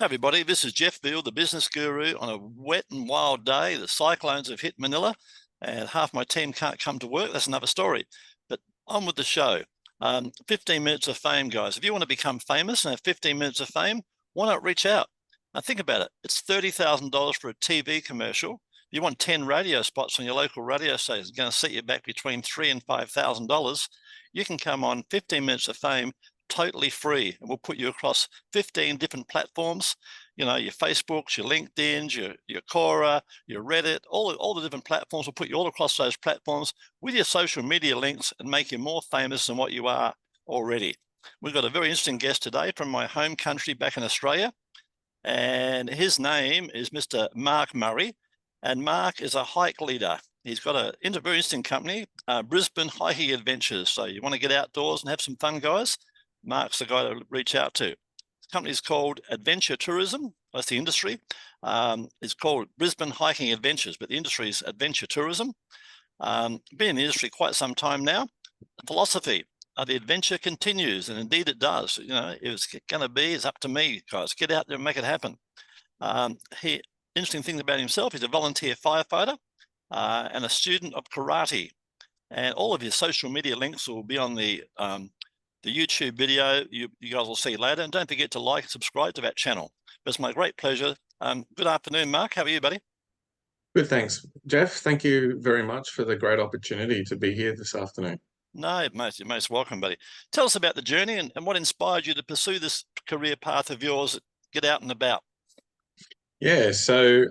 Hey everybody, this is Jeff Veale, the business guru. On a wet and wild day, the cyclones have hit Manila and half my team can't come to work. That's another story. But on with the show. 15 minutes of fame, guys. If you want to become famous and have 15 minutes of fame, why not reach out? Now think about it. It's $30,000 for a TV commercial. You want 10 radio spots on your local radio station. It's going to set you back between $3,000 and $5,000. You can come on 15 minutes of fame totally free, and we'll put you across 15 different platforms. You know, your Facebooks, your LinkedIn's, your Quora, your Reddit, all the different platforms. We'll put you all across those platforms with your social media links and make you more famous than what you are already. We've got a very interesting guest today from my home country back in Australia, and his name is Mr. Marc Murray, and Marc is a hike leader. He's got a very interesting company, Brisbane Hiking Adventures. So you want to get outdoors and have some fun, guys? Marc's the guy to reach out to. The company is called Adventure Tourism. That's the industry. It's called Brisbane Hiking Adventures, but the industry is Adventure Tourism. Been in the industry quite some time now. The philosophy of the adventure continues, and indeed it does. You know, it's going to be, it's up to me, guys. Get out there and make it happen. Interesting thing about himself, he's a volunteer firefighter and a student of karate. And all of his social media links will be on the YouTube video you guys will see later. And don't forget to like and subscribe to that channel. But it's my great pleasure. Good afternoon, Marc. How are you, buddy? Good, thanks. Jeff, thank you very much for the great opportunity to be here this afternoon. No, you're most welcome, buddy. Tell us about the journey and what inspired you to pursue this career path of yours, get out and about. Yeah, so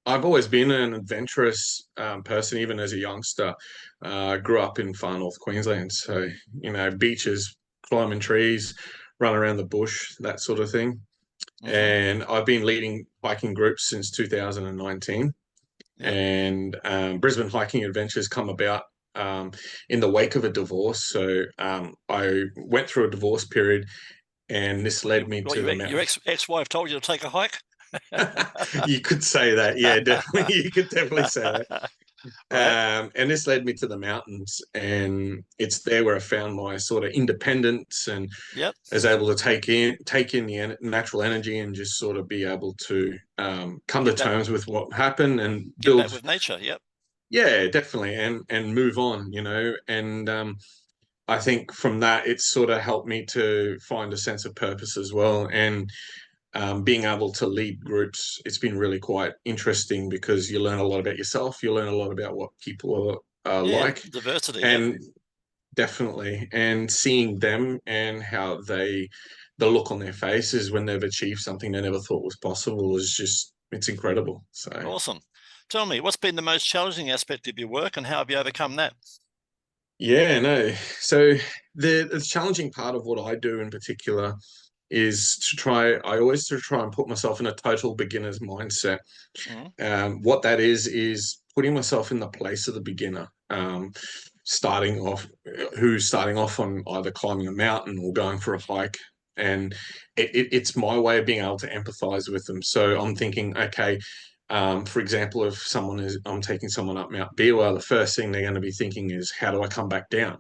I've always been an adventurous person, even as a youngster. Grew up in far north Queensland, so, you know, beaches, climbing trees, run around the bush, that sort of thing. And I've been leading hiking groups since 2019. Yep. And Brisbane Hiking Adventures come about in the wake of a divorce. So I went through a divorce period, and this led me to your ex-wife told you to take a hike? You could say that, yeah, definitely. You could definitely say that. Right. And this led me to the mountains, and it's there where I found my sort of independence and was able to take in the natural energy and just sort of be able to come to terms with what happened and build back with nature. Yep. Yeah, definitely, and move on, you know. And I think from that, it's sort of helped me to find a sense of purpose as well. And being able to lead groups, it's been really quite interesting because you learn a lot about yourself. You learn a lot about what people are like. Diversity. And definitely. And seeing them and how the look on their faces when they've achieved something they never thought was possible is just, it's incredible. So awesome. Tell me, what's been the most challenging aspect of your work and how have you overcome that? Yeah, no. So the challenging part of what I do in particular is I always try and put myself in a total beginner's mindset. What that is putting myself in the place of the beginner, starting off on either climbing a mountain or going for a hike. And it's my way of being able to empathize with them. So I'm thinking, okay, for example, if I'm taking someone up Mount Biwa, the first thing they're going to be thinking is, how do I come back down?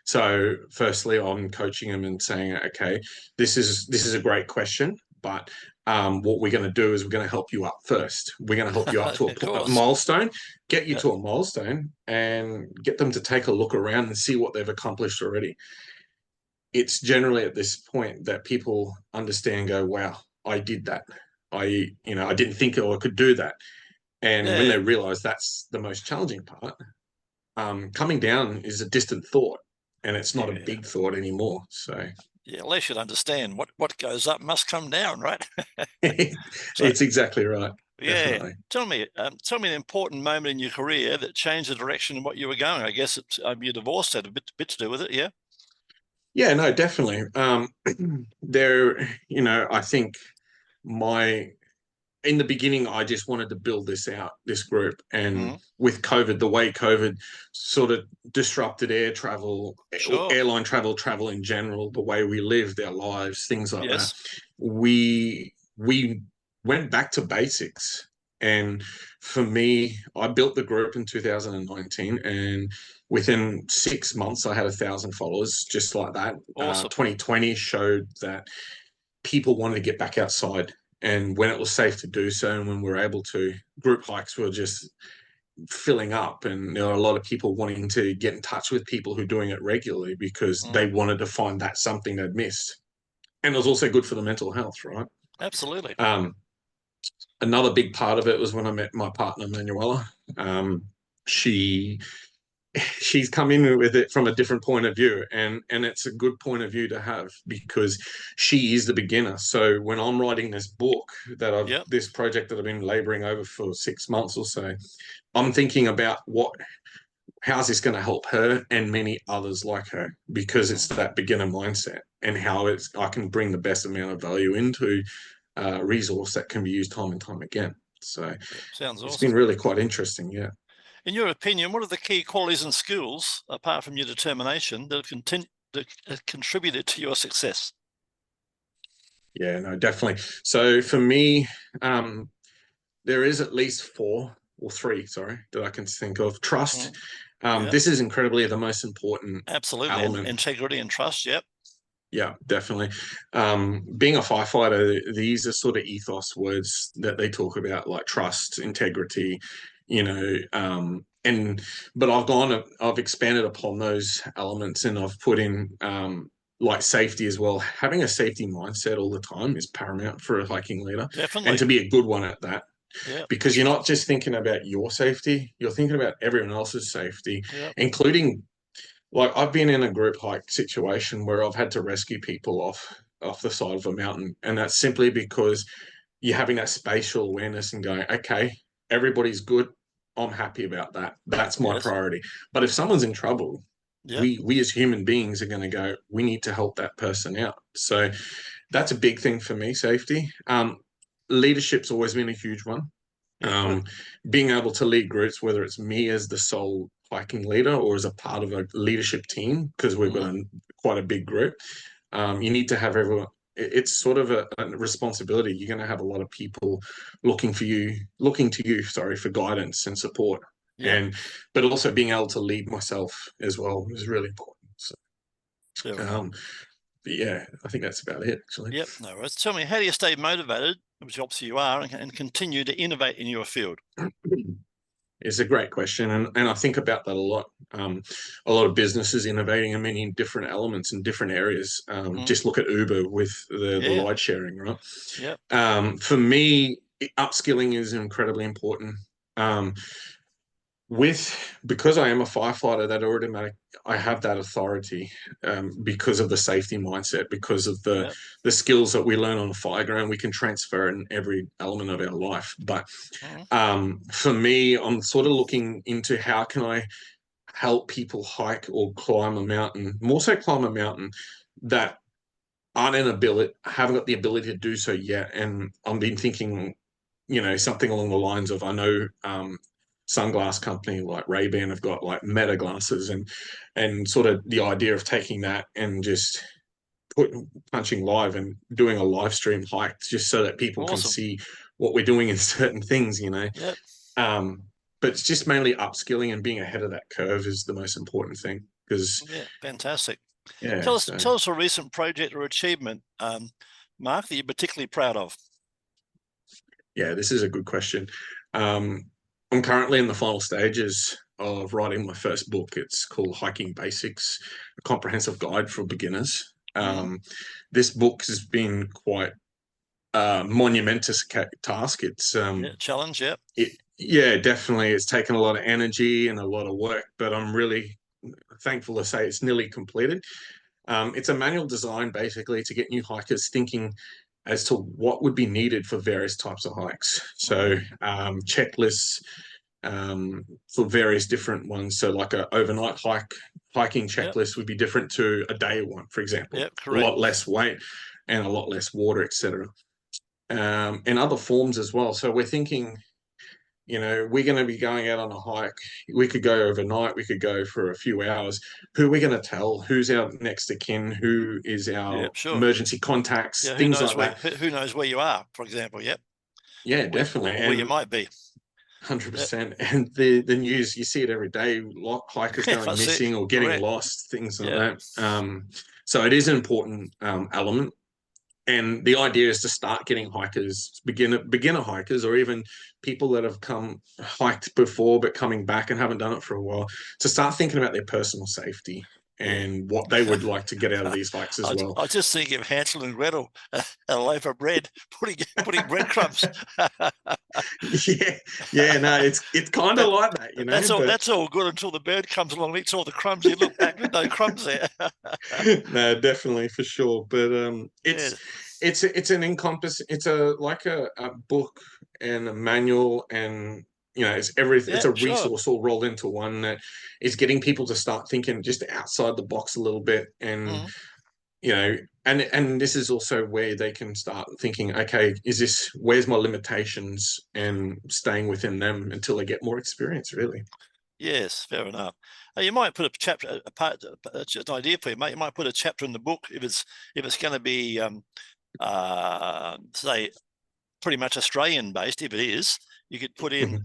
So firstly, I'm coaching them and saying, okay, this is a great question, but what we're going to do is we're going to help you up first. We're going to help you up to a milestone, get you to a milestone, and get them to take a look around and see what they've accomplished already. It's generally at this point that people understand and go, wow, I did that. I didn't think I could do that. And when they realize that's the most challenging part, coming down is a distant thought, and it's not a big thought anymore. So yeah, at least you'd understand what goes up must come down, right? It's exactly right. Yeah. Definitely. Tell me an important moment in your career that changed the direction of what you were going. I guess it's your divorce had a bit to do with it, yeah? Yeah, no, definitely. I think in the beginning, I just wanted to build this group. And with COVID, the way COVID sort of disrupted air travel, airline travel in general, the way we lived our lives, things like that, we went back to basics. And for me, I built the group in 2019, and within 6 months, I had 1,000 followers, just like that. Awesome. 2020 showed that people wanted to get back outside. And when it was safe to do so, and when we were able to, group hikes were just filling up, and there are a lot of people wanting to get in touch with people who are doing it regularly because they wanted to find that something they'd missed. And it was also good for the mental health, right? Absolutely. Another big part of it was when I met my partner, Manuela. She's come in with it from a different point of view, and it's a good point of view to have because she is the beginner. So when I'm writing this book this project that I've been laboring over for 6 months or so, I'm thinking about how's this going to help her and many others like her, because it's that beginner mindset and how I can bring the best amount of value into a resource that can be used time and time again. So sounds awesome. It's been really quite interesting. Yeah. In your opinion, what are the key qualities and skills, apart from your determination, that have contributed to your success? Yeah, no, definitely. So for me, there is at least 4 or 3, sorry, that I can think of. Trust. This is incredibly the most important element. Integrity and trust. Yep. Yeah, definitely. Being a firefighter, these are sort of ethos words that they talk about, like trust, integrity, but I've expanded upon those elements, and I've put in like safety as well. Having a safety mindset all the time is paramount for a hiking leader. Definitely. And to be a good one at that. Yeah, because you're not just thinking about your safety, you're thinking about everyone else's safety, including, like, I've been in a group hike situation where I've had to rescue people off the side of a mountain, and that's simply because you're having that spatial awareness and going, okay, everybody's good, I'm happy about that, that's my priority. But if someone's in trouble, we as human beings are going to go, we need to help that person out. So that's a big thing for me, safety. Leadership's always been a huge one. Being able to lead groups, whether it's me as the sole hiking leader or as a part of a leadership team, because we've got quite a big group, you need to have everyone. It's sort of a responsibility. You're going to have a lot of people looking to you, for guidance and support. But also being able to lead myself as well is really important. So, yeah, I think that's about it, actually. Yep, no worries. Tell me, how do you stay motivated, which obviously you are, and continue to innovate in your field? It's a great question, and I think about that a lot. A lot of businesses innovating in many different elements in different areas. Just look at Uber with the ride sharing, right? Yeah. For me, upskilling is incredibly important. Because I am a firefighter, I have that authority because of the safety mindset, because of the skills that we learn on the fire ground, we can transfer in every element of our life. But for me, I'm sort of looking into how can I help people hike or climb a mountain, more so climb a mountain that haven't got the ability to do so yet. And I've been thinking, something along the lines of, I know sunglass company like Ray-Ban have got like meta glasses, and sort of the idea of taking that and just punching live and doing a live stream hike just so that people can see what we're doing in certain things, but it's just mainly upskilling and being ahead of that curve is the most important thing. Fantastic. Yeah, tell us a recent project or achievement, Marc, that you're particularly proud of. Yeah, this is a good question. I'm currently in the final stages of writing my first book. It's called Hiking Basics, a comprehensive guide for beginners. This book has been quite a monumentous task. It's challenge, definitely. It's taken a lot of energy and a lot of work, but I'm really thankful to say it's nearly completed. It's a manual design basically to get new hikers thinking as to what would be needed for various types of hikes. So checklists for various different ones. So like a overnight hiking checklist would be different to a day one, for example. A lot less weight and a lot less water, etc. And other forms as well. So we're thinking, we're going to be going out on a hike. We could go overnight. We could go for a few hours. Who are we going to tell? Who's our next of kin? Who is our emergency contacts? Things like that. Who knows where you are, for example? Yeah, definitely. Where you might be. 100%. And the news, you see it every day. Hikers going missing or getting lost, things like that. So it is an important element. And the idea is to start getting hikers, beginner hikers, or even people that have hiked before but coming back and haven't done it for a while, to start thinking about their personal safety Yeah. and what they would like to get out of these hikes as well. I was just thinking of Hansel and Gretel, a loaf of bread, putting breadcrumbs. Yeah, no, it's kind of like that, you know. That's all good until the bird comes along and eats all the crumbs. You look back with no crumbs there. No, definitely for sure. But Yeah. it's an encompass. It's like a book and a manual, and it's everything. It's Yeah, a sure. resource all rolled into one that is getting people to start thinking just outside the box a little bit, and and this is also where they can start thinking, okay, where's my limitations, and staying within them until they get more experience, really. Yes, fair enough. You might put a chapter, just an idea for you, mate. You might put a chapter in the book if it's going to be, say, pretty much Australian based. If it is, you could put in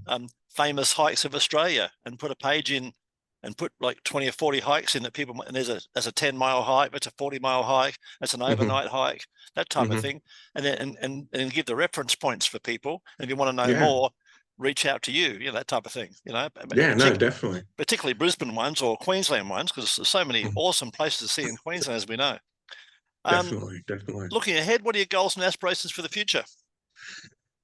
famous hikes of Australia and put a page in, and put like 20 or 40 hikes in that people. And there's a 10-mile hike, it's a 40-mile hike, it's an overnight hike, that type of thing, and then and give the reference points for people. And if you want to know more, reach out to you, that type of thing, Yeah, no, definitely. Particularly Brisbane ones or Queensland ones, because there's so many awesome places to see in Queensland, as we know. Definitely. Looking ahead, what are your goals and aspirations for the future?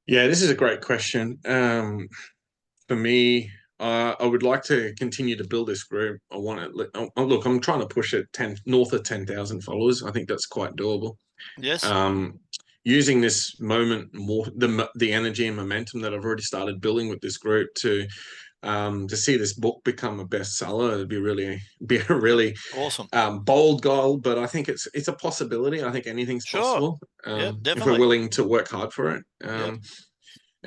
Yeah, this is a great question. For me, I would like to continue to build this group. I want to look. I'm trying to push it north of 10,000 followers. I think that's quite doable. Yes. Using this moment more, the energy and momentum that I've already started building with this group to see this book become a bestseller. It'd be a really awesome, bold goal, but I think it's a possibility. I think anything's possible if we're willing to work hard for it.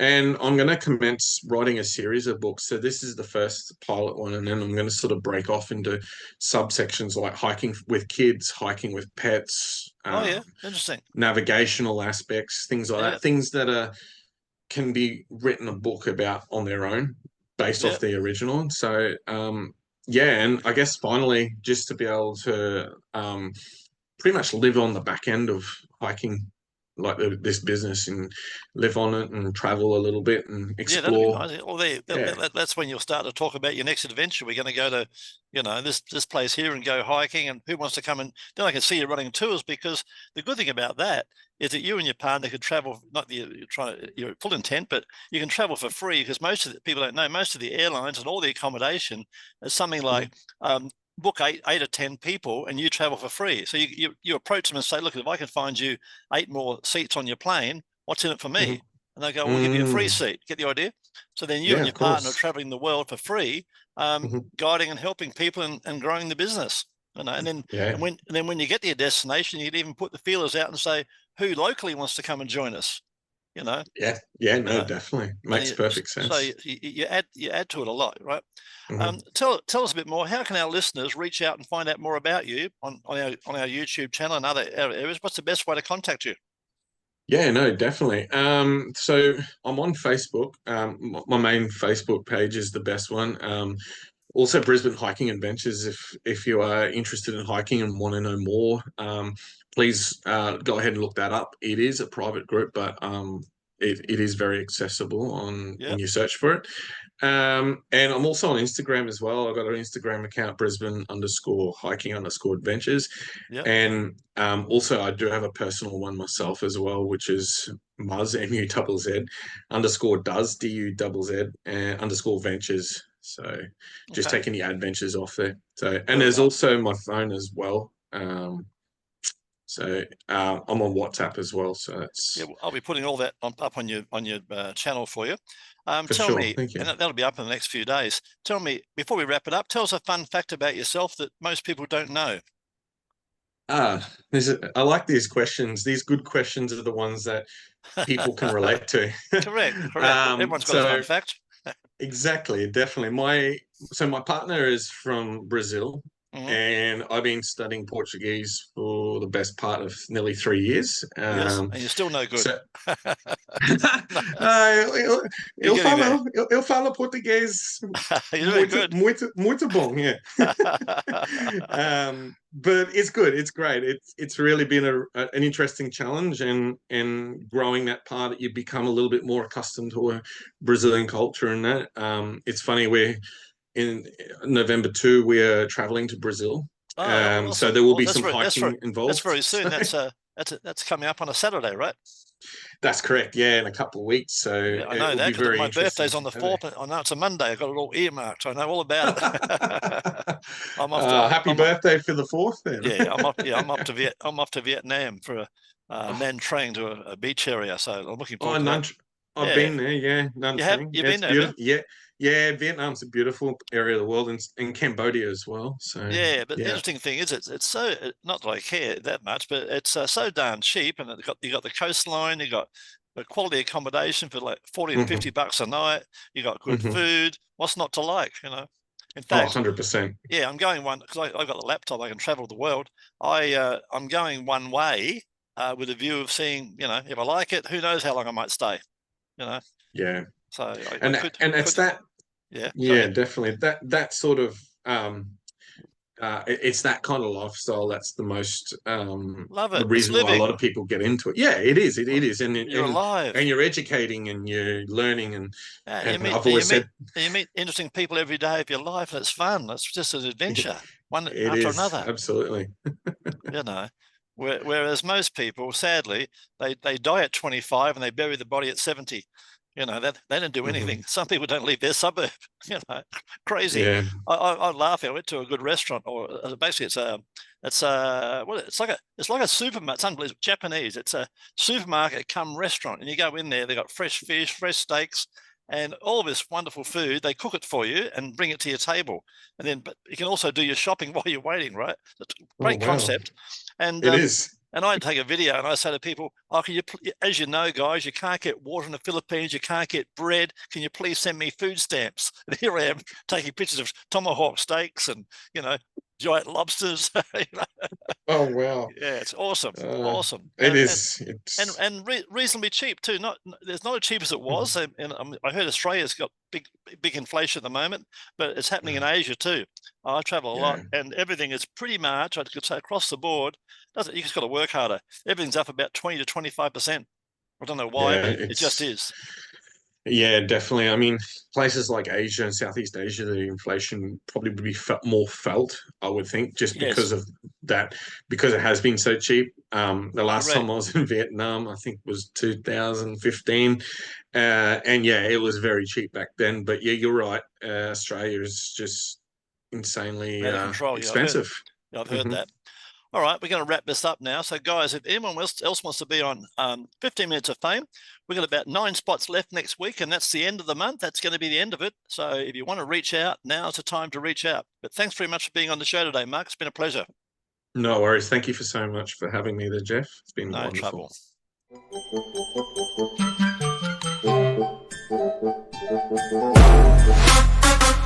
And I'm going to commence writing a series of books. So this is the first pilot one, and then I'm going to sort of break off into subsections like hiking with kids, hiking with pets. Interesting. Navigational aspects, things like that. Things that can be written a book about on their own, based off the original. So and I guess finally, just to be able to pretty much live on the back end of hiking, like this business, and live on it and travel a little bit and explore. Yeah, that'd be nice. Well, that's when you'll start to talk about your next adventure. We're going to go to, this place here and go hiking, and who wants to come? And then I can see you running tours, because the good thing about that is that you and your partner could travel. Not that you're full intent, but you can travel for free, because most of the people don't know, most of the airlines and all the accommodation is something like book eight or 10 people and you travel for free. So you approach them and say, look, if I can find you 8 more seats on your plane, what's in it for me? And they go, we'll give you a free seat. Get the idea? So then you and your partner are traveling the world for free, guiding and helping people and growing the business. And then when you get to your destination, you'd even put the feelers out and say, who locally wants to come and join us? Definitely makes perfect sense. So you add to it a lot, right? Tell us a bit more. How can our listeners reach out and find out more about you on our YouTube channel and other areas? What's the best way to contact you? Yeah, no, definitely. So I'm on Facebook. My main Facebook page is the best one. Also, Brisbane Hiking Adventures. If you are interested in hiking and want to know more, please go ahead and look that up. It is a private group, but it is very accessible when you search for it. And I'm also on Instagram as well. I've got an Instagram account, Brisbane_hiking_adventures. And also I do have a personal one myself as well, which is 𝐷𝐢𝐿𝐧 _DUZZ_ventures. So just taking the adventures off there. So, and there's also my phone as well. So I'm on WhatsApp as well. So that's I'll be putting all that up on your channel for you. Tell me, and that'll be up in the next few days. Tell me, before we wrap it up, tell us a fun fact about yourself that most people don't know. I like these questions. These good questions are the ones that people can relate to. Correct. Everyone's got a fun fact. Exactly, definitely. My partner is from Brazil, and I've been studying Portuguese for the best part of nearly 3 years. Yes, and you're still no good. So, You're getting there. eu falo português You're doing good. muito bom, yeah. But it's good. It's great. It's really been an interesting challenge, and growing that part, you become a little bit more accustomed to a Brazilian culture and that. It's funny, we're in November 2, we're traveling to Brazil. Oh, awesome. So there will be some hiking involved. That's very soon. That's coming up on a Saturday, right? That's correct. Yeah, in a couple of weeks. So yeah, I know that because my birthday's on the 4th. I know it's a Monday. I got it all earmarked. So I know all about it. Happy birthday for the 4th, then. Yeah, I'm off to Vietnam for a Nan Trang to a beach area. So I'm looking forward to that. I've been there, yeah. You've been there? Yeah, Vietnam's a beautiful area of the world, and Cambodia as well. So yeah, but the interesting thing is, it's so, not that I care that much, but it's so darn cheap, and you got the coastline, you got the quality accommodation for like 40 to 50 bucks a night. You got good food. What's not to like, you know? In fact, 100%. Yeah, I'm going one because I got the laptop. I can travel the world. I'm going one way with a view of seeing, you know, if I like it, who knows how long I might stay. You know. Yeah. So yeah, definitely that sort of it's that kind of lifestyle that's the most love it. The reason why a lot of people get into it. Yeah, it is. It is, and you're alive, and you're educating, and you're learning, and I've always said you meet interesting people every day of your life, and it's fun. It's just an adventure, one after another. Absolutely. You know. Whereas most people, sadly, they die at 25 and they bury the body at 70. You know, that they don't do anything. Some people don't leave their suburb. You know, crazy. Yeah. I laugh. I went to a good restaurant, or basically it's like a supermarket. It's unbelievable. Japanese. It's a supermarket cum restaurant, and you go in there. They got fresh fish, fresh steaks, and all of this wonderful food. They cook it for you and bring it to your table, and then but you can also do your shopping while you're waiting. Right? It's a great concept. And it is. And I take a video and I say to people, "Oh, can you, as you know, guys, you can't get water in the Philippines. You can't get bread. Can you please send me food stamps?" And here I am taking pictures of tomahawk steaks and, you know, giant lobsters. You know? Oh wow! Yeah, it's awesome. Awesome. It is. And reasonably cheap too. There's not as cheap as it was. And I heard Australia's got big inflation at the moment, but it's happening in Asia too. I travel a lot, and everything is pretty much, I could say, across the board. You just got to work harder. Everything's up about 20 to 25%. I don't know why, but it just is. Yeah, definitely. I mean, places like Asia and Southeast Asia, the inflation probably would be more felt, I would think, just because of that, because it has been so cheap. The last time I was in Vietnam, I think was 2015. And yeah, it was very cheap back then. But yeah, you're right. Australia is just insanely expensive. I've heard that. All right, we're going to wrap this up now. So, guys, if anyone else wants to be on 15 Minutes of Fame, we've got about 9 spots left next week, and that's the end of the month. That's going to be the end of it. So if you want to reach out, now's the time to reach out. But thanks very much for being on the show today, Marc. It's been a pleasure. No worries. Thank you so much for having me there, Jeff. It's been wonderful. No trouble.